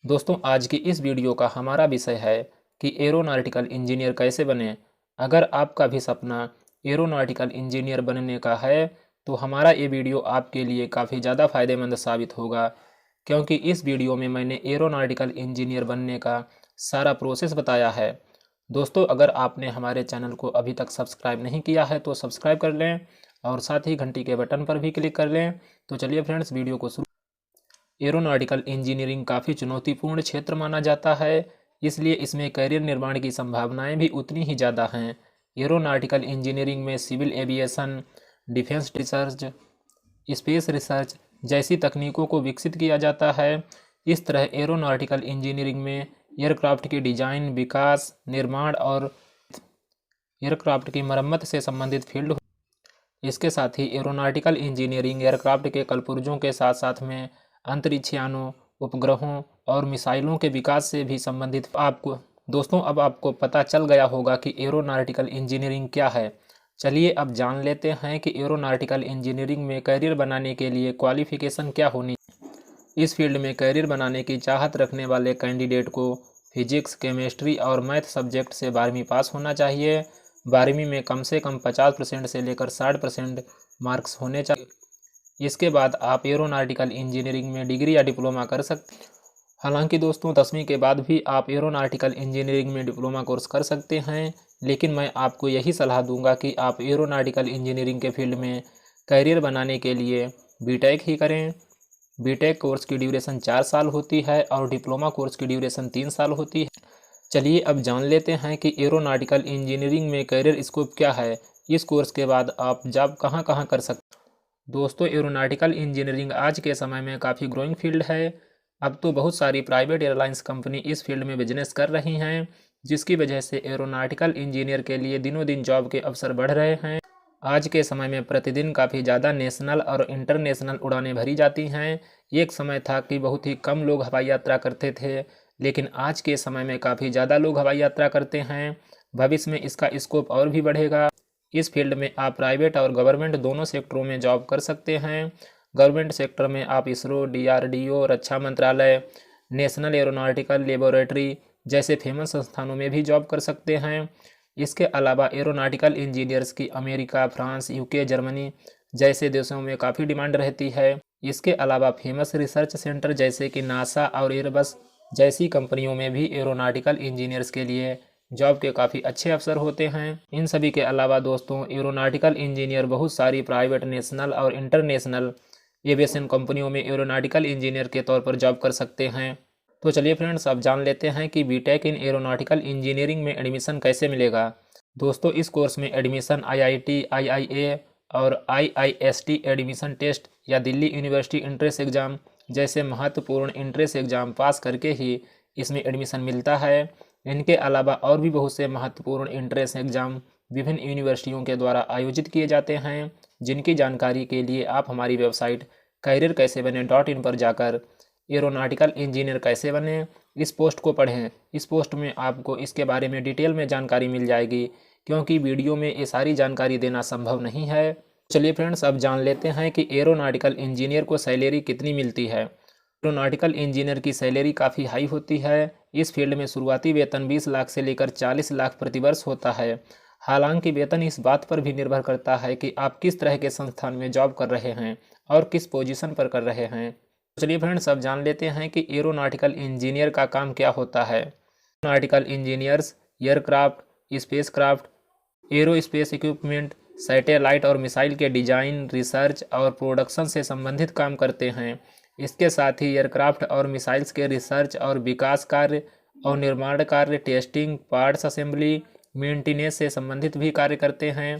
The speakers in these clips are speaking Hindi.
दोस्तों आज की इस वीडियो का हमारा विषय है कि एरोनॉटिकल इंजीनियर कैसे बने। अगर आपका भी सपना एरोनॉटिकल इंजीनियर बनने का है तो हमारा ये वीडियो आपके लिए काफ़ी ज़्यादा फायदेमंद साबित होगा, क्योंकि इस वीडियो में मैंने एरोनॉटिकल इंजीनियर बनने का सारा प्रोसेस बताया है। दोस्तों अगर आपने हमारे चैनल को अभी तक सब्सक्राइब नहीं किया है तो सब्सक्राइब कर लें और साथ ही घंटी के बटन पर भी क्लिक कर लें। तो चलिए फ्रेंड्स वीडियो को शुरू। एरोनॉटिकल इंजीनियरिंग काफ़ी चुनौतीपूर्ण क्षेत्र माना जाता है, इसलिए इसमें करियर निर्माण की संभावनाएं भी उतनी ही ज़्यादा हैं। एरोनॉटिकल इंजीनियरिंग में civil aviation, defence research, space research जैसी तकनीकों को विकसित किया जाता है। इस तरह एरोनॉटिकल इंजीनियरिंग में एयरक्राफ्ट के डिजाइन, विकास, निर्माण और एयरक्राफ्ट की मरम्मत से संबंधित फील्ड। इसके साथ ही एरोनॉटिकल इंजीनियरिंग एयरक्राफ्ट के कलपुर्जों के साथ साथ में अंतरिक्ष यानों, उपग्रहों और मिसाइलों के विकास से भी संबंधित। आपको दोस्तों अब आपको पता चल गया होगा कि एरोनॉटिकल इंजीनियरिंग क्या है। चलिए अब जान लेते हैं कि एरोनॉटिकल इंजीनियरिंग में करियर बनाने के लिए क्वालिफिकेशन क्या होनी। इस फील्ड में करियर बनाने की चाहत रखने वाले कैंडिडेट को फिजिक्स, केमिस्ट्री और मैथ सब्जेक्ट से 12वीं पास होना चाहिए। 12वीं में कम से कम 50% से लेकर 60% मार्क्स होने चाहिए। इसके बाद आप एरोनॉटिकल इंजीनियरिंग में डिग्री या डिप्लोमा कर सकते हैं। हालांकि दोस्तों 10वीं के बाद भी आप एरोनॉटिकल इंजीनियरिंग में डिप्लोमा कोर्स कर सकते हैं, लेकिन मैं आपको यही सलाह दूंगा कि आप एरोनॉटिकल इंजीनियरिंग के फील्ड में करियर बनाने के लिए बीटेक ही करें। बीटेक कोर्स की ड्यूरेशन 4 साल होती है और डिप्लोमा कोर्स की ड्यूरेशन 3 साल होती है। चलिए अब जान लेते हैं कि एरोनॉटिकल इंजीनियरिंग में करियर स्कोप क्या है। इस कोर्स के बाद आप जॉब कहाँ कहाँ कर सकते हैं। दोस्तों एरोनॉटिकल इंजीनियरिंग आज के समय में काफ़ी ग्रोइंग फील्ड है। अब तो बहुत सारी प्राइवेट एयरलाइंस कंपनी इस फील्ड में बिजनेस कर रही हैं, जिसकी वजह से एरोनॉटिकल इंजीनियर के लिए दिनों दिन जॉब के अवसर बढ़ रहे हैं। आज के समय में प्रतिदिन काफ़ी ज़्यादा नेशनल और इंटरनेशनल उड़ानें भरी जाती हैं। एक समय था कि बहुत ही कम लोग हवाई यात्रा करते थे, लेकिन आज के समय में काफ़ी ज़्यादा लोग हवाई यात्रा करते हैं। भविष्य में इसका स्कोप और भी बढ़ेगा। इस फील्ड में आप प्राइवेट और गवर्नमेंट दोनों सेक्टरों में जॉब कर सकते हैं। गवर्नमेंट सेक्टर में आप इसरो, डीआरडीओ, रक्षा मंत्रालय, नेशनल एरोनॉटिकल लेबोरेटरी जैसे फेमस संस्थानों में भी जॉब कर सकते हैं। इसके अलावा एरोनॉटिकल इंजीनियर्स की अमेरिका, फ्रांस, यूके, जर्मनी जैसे देशों में काफ़ी डिमांड रहती है। इसके अलावा फेमस रिसर्च सेंटर जैसे कि नासा और एयरबस जैसी कंपनियों में भी एरोनॉटिकल इंजीनियर्स के लिए जॉब के काफ़ी अच्छे अवसर होते हैं। इन सभी के अलावा दोस्तों एरोनॉटिकल इंजीनियर बहुत सारी प्राइवेट, नेशनल और इंटरनेशनल एविएशन कंपनियों में एरोनॉटिकल इंजीनियर के तौर पर जॉब कर सकते हैं। तो चलिए फ्रेंड्स अब जान लेते हैं कि बीटेक इन एरोनॉटिकल इंजीनियरिंग में एडमिशन कैसे मिलेगा। दोस्तों इस कोर्स में एडमिशन आईआईटी, आईआईए और आईआईएसटी एडमिशन टेस्ट या दिल्ली यूनिवर्सिटी एंट्रेंस एग्ज़ाम जैसे महत्वपूर्ण एंट्रेंस एग्ज़ाम पास करके ही इसमें एडमिशन मिलता है। इनके अलावा और भी बहुत से महत्वपूर्ण एंट्रेंस एग्ज़ाम विभिन्न यूनिवर्सिटियों के द्वारा आयोजित किए जाते हैं, जिनकी जानकारी के लिए आप हमारी वेबसाइट करियर कैसे बने .in पर जाकर एरोनॉटिकल इंजीनियर कैसे बने इस पोस्ट को पढ़ें। इस पोस्ट में आपको इसके बारे में डिटेल में जानकारी मिल जाएगी, क्योंकि वीडियो में ये सारी जानकारी देना संभव नहीं है। चलिए फ्रेंड्स अब जान लेते हैं कि एरोनॉटिकल इंजीनियर को सैलरी कितनी मिलती है। एरोनॉटिकल इंजीनियर की सैलरी काफ़ी हाई होती है। इस फील्ड में शुरुआती वेतन 20 लाख से लेकर 40 लाख प्रतिवर्ष होता है। हालांकि वेतन इस बात पर भी निर्भर करता है कि आप किस तरह के संस्थान में जॉब कर रहे हैं और किस पोजीशन पर कर रहे हैं। चलिए फ्रेंड्स अब जान लेते हैं कि एरोनॉटिकल इंजीनियर का काम क्या होता है। Aeronautical engineers aircraft, spacecraft, aerospace equipment, satellite और मिसाइल के डिजाइन, रिसर्च और प्रोडक्शन से संबंधित काम करते हैं। इसके साथ ही एयरक्राफ्ट और मिसाइल्स के रिसर्च और विकास कार्य और निर्माण कार्य, टेस्टिंग, पार्ट्स असेंबली, मेंटेनेंस से संबंधित भी कार्य करते हैं।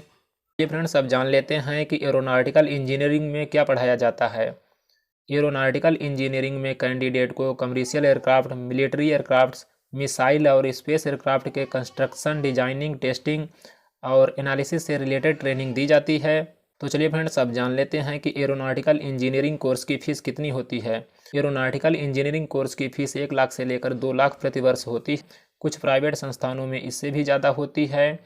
ये फ्रेंड्स अब जान लेते हैं कि एरोनॉटिकल इंजीनियरिंग में क्या पढ़ाया जाता है। एरोनॉटिकल इंजीनियरिंग में कैंडिडेट को commercial aircraft, military aircraft, missile और स्पेस एयरक्राफ्ट के कंस्ट्रक्शन, डिजाइनिंग, टेस्टिंग और एनालिसिस से रिलेटेड ट्रेनिंग दी जाती है। तो चलिए फ्रेंड्स अब जान लेते हैं कि एरोनॉटिकल इंजीनियरिंग कोर्स की फ़ीस कितनी होती है। एरोनॉटिकल इंजीनियरिंग कोर्स की फ़ीस 1 लाख से लेकर 2 लाख प्रतिवर्ष होती है। कुछ प्राइवेट संस्थानों में इससे भी ज़्यादा होती है,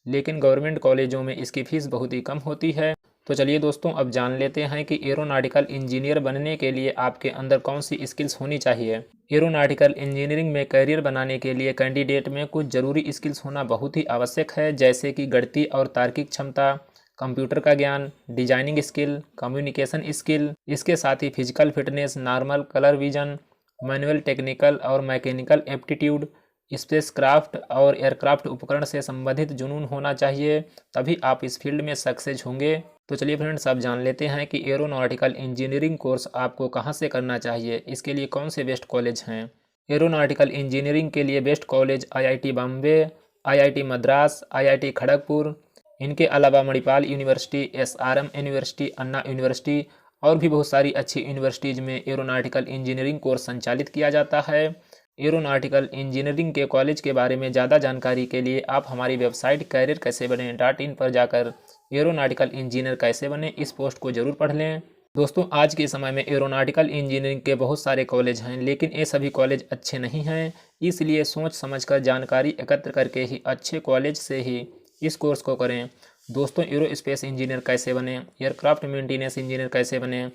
लेकिन गवर्नमेंट कॉलेजों में इसकी फ़ीस बहुत ही कम होती है। तो चलिए दोस्तों, अब जान लेते हैं कि एरोनॉटिकल इंजीनियर बनने के लिए आपके अंदर कौन सी स्किल्स होनी चाहिए। एरोनॉटिकल इंजीनियरिंग में करियर बनाने के लिए कैंडिडेट में कुछ ज़रूरी स्किल्स होना बहुत ही आवश्यक है, जैसे कि गणितीय और तार्किक क्षमता, कंप्यूटर का ज्ञान, डिजाइनिंग स्किल, कम्युनिकेशन स्किल। इसके साथ ही physical fitness, normal colour vision, manual technical और मैकेनिकल एप्टीट्यूड, स्पेसक्राफ्ट और एयरक्राफ्ट उपकरण से संबंधित जुनून होना चाहिए, तभी आप इस फील्ड में सक्सेस होंगे। तो चलिए फ्रेंड्स, अब जान लेते हैं कि एरोनॉटिकल इंजीनियरिंग कोर्स आपको कहां से करना चाहिए, इसके लिए कौन से बेस्ट कॉलेज हैं। एरोनॉटिकल इंजीनियरिंग के लिए best college IIT Bombay, IIT Madras, IIT Kharagpur, इनके अलावा मणिपाल यूनिवर्सिटी, एसआरएम यूनिवर्सिटी, अन्ना यूनिवर्सिटी और भी बहुत सारी अच्छी यूनिवर्सिटीज़ में एरोनॉटिकल इंजीनियरिंग कोर्स संचालित किया जाता है। एरोनॉटिकल इंजीनियरिंग के कॉलेज के बारे में ज़्यादा जानकारी के लिए आप हमारी वेबसाइट कैरियर कैसे बने .in पर जाकर एरोनॉटिकल इंजीनियर कैसे बने इस पोस्ट को ज़रूर पढ़ लें। दोस्तों, आज के समय में एरोनॉटिकल इंजीनियरिंग के बहुत सारे कॉलेज हैं, लेकिन ये सभी कॉलेज अच्छे नहीं हैं, इसलिए सोच समझकर जानकारी एकत्र करके ही अच्छे कॉलेज से ही इस कोर्स को करें। दोस्तों, एरोस्पेस इंजीनियर कैसे बने, एयरक्राफ्ट मेंटेनेंस इंजीनियर कैसे बने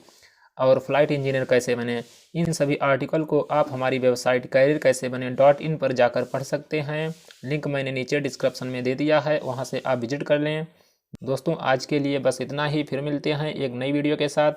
और फ्लाइट इंजीनियर कैसे बने, इन सभी आर्टिकल को आप हमारी वेबसाइट कैरियर कैसे बने .in पर जाकर पढ़ सकते हैं। लिंक मैंने नीचे डिस्क्रिप्शन में दे दिया है, वहां से आप विजिट कर लें। दोस्तों, आज के लिए बस इतना ही, फिर मिलते हैं एक नई वीडियो के साथ।